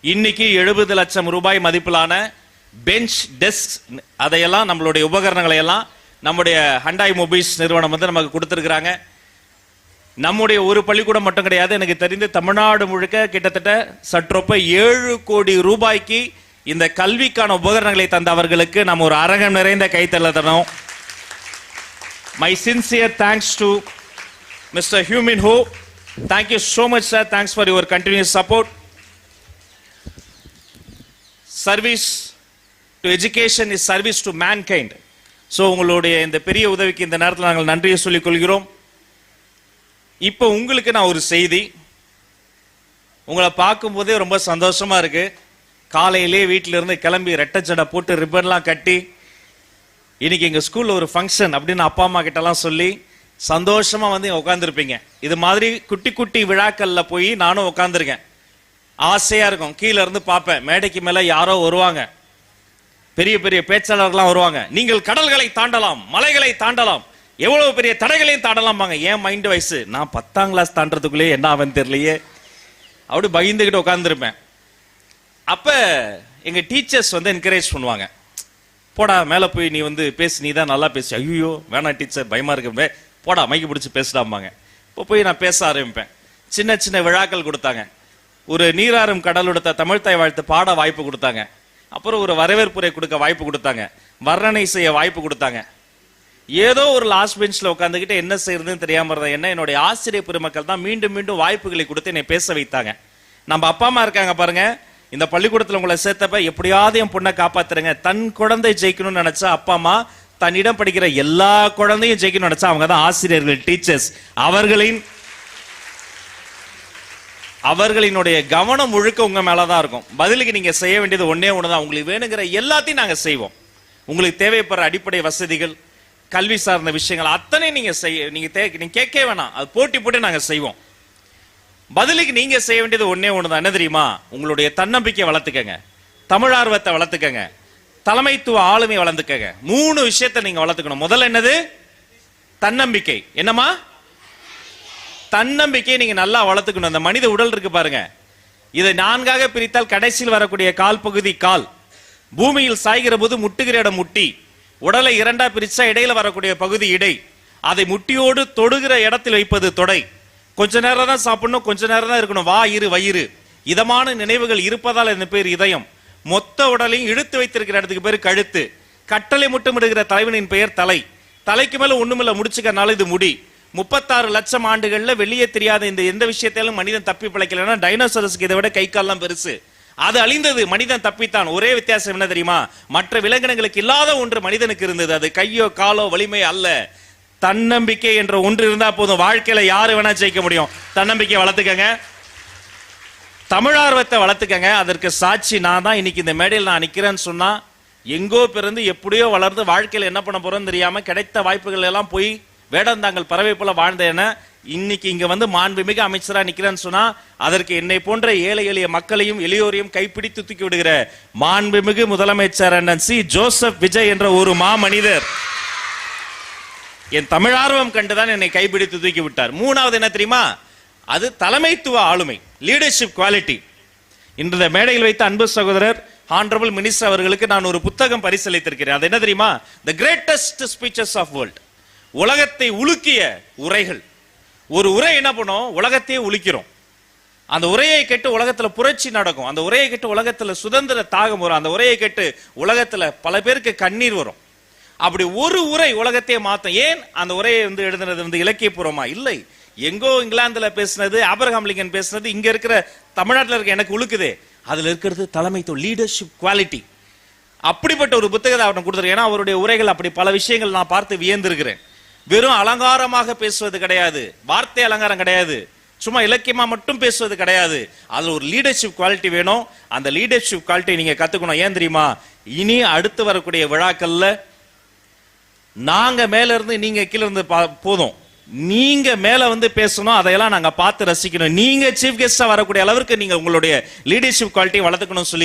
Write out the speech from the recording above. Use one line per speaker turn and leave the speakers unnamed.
இன்னைக்கு 70 லட்சம் ரூபாய் மதிப்பிலான பெஞ்ச், டெஸ்க், அதையெல்லாம் நம்மளுடைய உபகரணங்களை எல்லாம் நம்முடைய ஹண்டாய் மொபைல்ஸ் நிறுவனம் வந்து நமக்கு கொடுத்துருக்குறாங்க. நம்முடைய ஒரு பள்ளிக்கூடம் மட்டும் கிடையாது, எனக்கு தெரிந்து தமிழ்நாடு முழுக்க கிட்டத்தட்ட சற்றொப்ப 7 கோடி ரூபாய்க்கு இந்த கல்விக்கான உபகரணங்களை தந்த அவர்களுக்கு நம்ம ஒரு அரங்கம் நிறைந்த கைத்தட்டல் தரணும். My sincere thanks to mister Hyu Min Ho. Thank you so much, sir. Thanks for your continuous support. Service to education is service to mankind. So உங்களுடைய இந்த பெரிய உதவிக்கு இந்த நேரத்தில் நாங்கள் நன்றியை சொல்லிக் கொள்கிறோம். இப்போ உங்களுக்கு நான் ஒரு செய்தி, உங்களை பார்க்கும்போதே ரொம்ப சந்தோஷமா இருக்கு. காலையிலே வீட்டில இருந்து கிளம்பி ரெட்டச்சடை போட்டு ரிப்பன்லாம் கட்டி இன்னைக்கு எங்க ஸ்கூல்ல ஒரு ஃபங்க்ஷன் அப்படின்னு அப்பா அம்மா கிட்டலாம் சொல்லி சந்தோஷமா வந்து உட்காந்துருப்பீங்க. இது மாதிரி குட்டி குட்டி விழாக்கள்ல போய் நானும் உட்காந்துருக்கேன். ஆசையா இருக்கும். கீழே இருந்து பார்ப்பேன், மேடைக்கு மேல யாரோ வருவாங்க, பெரிய பெரிய பேச்சாளர்லாம் வருவாங்க. நீங்கள் கடல்களை தாண்டலாம், மலைகளை தாண்டலாம், எவ்வளவு பெரிய தடைகளையும் தாண்டலாம். ஏன் மைண்ட் வயசு, நான் 10ஆம் கிளாஸ் தாண்டறதுக்குள்ளே என்ன ஆவன் தெரியலையே, அப்படி பயந்துகிட்டு உட்காந்துருப்பேன். அப்ப எங்க டீச்சர்ஸ் வந்து என்கரேஜ் பண்ணுவாங்க, போடா மேல போய் நீ வந்து பேசு, நீ தான் நல்லா பேசு. ஐயோ வேணாம் டீச்சர், பயமா இருக்கு, போடா மைக்கு பிடிச்சி பேசிடாமாங்க. இப்போ போய் நான் பேச ஆரம்பிப்பேன். சின்ன சின்ன விழாக்கள் கொடுத்தாங்க. ஒரு நீராறும் கடலுடுத்த தமிழ்த்தாய் வாழ்த்து பாட வாய்ப்பு கொடுத்தாங்க. அப்புறம் ஒரு வரவேற்புரை கொடுக்க வாய்ப்பு கொடுத்தாங்க. வர்ணனை செய்ய வாய்ப்பு கொடுத்தாங்க. ஏதோ ஒரு லாஸ்ட் பெஞ்ச்ல உட்காந்துக்கிட்டு என்ன செய்யறதுன்னு தெரியாம இருந்தா என்ன, என்னுடைய ஆசிரியர் பெருமக்கள் தான் மீண்டும் மீண்டும் வாய்ப்புகளை கொடுத்து என்னை பேச வைத்தாங்க. நம்ம அப்பா அம்மா இருக்காங்க பாருங்க, இந்த பள்ளிக்கூடத்தில் உங்களை சேர்த்தப்ப எப்படியாவது என் பொண்ணை காப்பாத்துறங்க. தன் குழந்தை ஜெயிக்கணும்னு நினைச்சா அப்பா அம்மா, தன்னிடம் படிக்கிற எல்லா குழந்தையும் ஜெயிக்கணும்னு நினைச்சா அவங்க தான் ஆசிரியர்கள், டீச்சர்ஸ். அவர்களினுடைய கவனம் முழுக்க உங்க மேலதான் இருக்கும். பதிலுக்கு நீங்க செய்ய வேண்டியது ஒன்னே ஒண்ணுதான், உங்களுக்கு வேணுங்கிற எல்லாத்தையும் நாங்க செய்வோம். உங்களுக்கு தேவைப்படுற அடிப்படை வசதிகள், கல்வி சார்ந்த விஷயங்கள் அத்தனை நீங்க நீங்க கேட்க வேணாம், அது போட்டி போட்டு நாங்க செய்வோம். பதிலுக்கு நீங்க செய்ய வேண்டியது ஒன்னே ஒண்ணுதான், என்ன தெரியுமா? உங்களுடைய தன்னம்பிக்கை வளர்த்துக்கங்க, தமிழ் ஆர்வத்தை வளர்த்துக்கங்க, தலைமைத்துவ ஆளுமை வளர்த்துக்கங்க. 3 விஷயத்தை நீங்க வளர்த்துக்கணும். முதல்ல என்னது? தன்னம்பிக்கை. என்னமா? தன்னம்பிக்கையை நீங்க நல்லா வளர்த்துக்கணும். அந்த மனித உடல் இருக்கு பாருங்க, இதை 4ஆக பிரித்தால் கடைசியில் வரக்கூடிய கால் பகுதி கால், பூமியில் சாய்கிற போது முட்டுகிற இடம் முட்டி, உடலை 2ஆ பிரிச்சா இடையில வரக்கூடிய பகுதி இடை, அதை முட்டியோடு தொடுகிற இடத்தில் வைப்பது தொடை. கொஞ்ச நேரம் தான் சாப்பிடணும், கொஞ்ச நேரம் தான் இருக்கணும். வயிறு. இதமான நினைவுகள் இருப்பதால் இந்த பேர் இதயம். மொத்த உடலையும் இழுத்து வைத்திருக்கிற இடத்துக்கு பேர் கழுத்து. கட்டளை முட்டமிடுகிற தலைவனின் பெயர் தலை. தலைக்கு மேல ஒண்ணுமில்ல முடிச்சுக்கனால இது முடி. 36 லட்சம் ஆண்டுகள்ல வெளியே தெரியாத இந்த எந்த விஷயத்தாலும் மனிதன் தப்பி பிழைக்கலன்னா டைனோசரஸ்க்கு இதை விட கை கால்லாம் பெருசு. அது அழிந்தது, மனிதன் தப்பித்தான். ஒரே வித்தியாசம் என்ன தெரியுமா? மற்ற விலங்கினங்களுக்கு இல்லாத ஒன்று மனிதனுக்கு இருந்தது. அது கையோ காலோ வலிமை அல்ல, தன்னம்பிக்கை என்ற ஒன்று இருந்தா போதும். வாழ்க்கையில யாரு வேணா ஜெயிக்க முடியும். தன்னம்பிக்கை வளர்த்துக்கங்க, தமிழார்வத்தை வளர்த்துக்கங்க. அதற்கு சாட்சி நான் தான். இன்னைக்கு இந்த மேடையில் நான் நிக்கிறேன்னு சொன்னா, எங்கோ பிறந்து எப்படியோ வளர்ந்து வாழ்க்கையில என்ன பண்ண போறோம்னு தெரியாம கிடைத்த வாய்ப்புகள் எல்லாம் போய் வேடந்தாங்கள் பறவை போல வாழ்ந்தேன. இன்னைக்கு இங்க வந்து மாண்புமிகு அமைச்சரா நிக்கிறேன்னு சொன்னா, அதற்கு என்னை போன்ற ஏழை எளிய மக்களையும் எளியோரையும் கைப்பிடித்து தூக்கி விடுகிற மாண்புமிகு முதலமைச்சர் அண்ணன் சி ஜோசப் விஜய் என்ற ஒரு மனிதர் என் தமிழார்வம் கண்டுதான் என்னை கைப்பிடித்து தூக்கி விட்டார். 3வது என்ன தெரியுமா? அது தலைமைத்துவ ஆளுமை, லீடர்ஷிப் குவாலிட்டி. இன்று மேடையில் வைத்த அன்பு சகோதரர் ஹானரபிள் மினிஸ்டர் அவர்களுக்கு நான் ஒரு புத்தகம் பரிசளித்திருக்கிறேன். அது என்ன தெரியுமா? The greatest speeches of world. உலகத்தை உலுக்கிய உரைகள். ஒரு உரை என்ன பண்ணும்? உலகத்தையே உலுக்கிறோம். அந்த உரையை கேட்டு உலகத்துல புரட்சி நடக்கும். அந்த உரையை கேட்டு உலகத்துல சுதந்திர தாகம் வரும். அந்த உரையை கேட்டு உலகத்துல பல பேருக்கு கண்ணீர் வரும். அப்படி ஒரு உரை உலகத்தையே மாத்தும். ஏன்? அந்த உரையை வந்து எழுதுனது வந்து இலக்கியபூர்வமா இல்லை, எங்கோ இங்கிலாந்துல பேசினது, ஆபிரகாம் லிங்கன் பேசினது இங்க இருக்கிற தமிழ்நாட்டில் இருக்க எனக்கு உழுக்குதே. அதுல இருக்கிறது தலைமைத்துவம், லீடர்ஷிப் குவாலிட்டி. அப்படிப்பட்ட ஒரு புத்தகத்தை அவன் கொடுத்துரு. ஏன்னா அவருடைய உரைகள் அப்படி பல விஷயங்கள் நான் பார்த்து வியந்திருக்கிறேன். வெறும் அலங்காரமாக பேசுவது கிடையாது, வார்த்தை அலங்காரம் கிடையாது, சும்மா இலக்கியமா மட்டும் பேசுவது கிடையாது. அதுல ஒரு லீடர்ஷிப் குவாலிட்டி வேணும். அந்த லீடர்ஷிப் குவாலிட்டி நீங்க கத்துக்கணும். ஏன் தெரியுமா? இனி அடுத்து வரக்கூடிய விழாக்கள்ல நாங்க மேல இருந்து நீங்க கீழே இருந்து போதும், நீங்க மேல வந்து பேசணும், அதையெல்லாம் நாங்க பார்த்து ரசிக்கணும். நீங்க சீஃப் கெஸ்டா வரக்கூடிய அளவுக்கு நீங்க உங்களுடைய லீடர்ஷிப் குவாலிட்டி வளர்த்துக்கணும் சொல்லி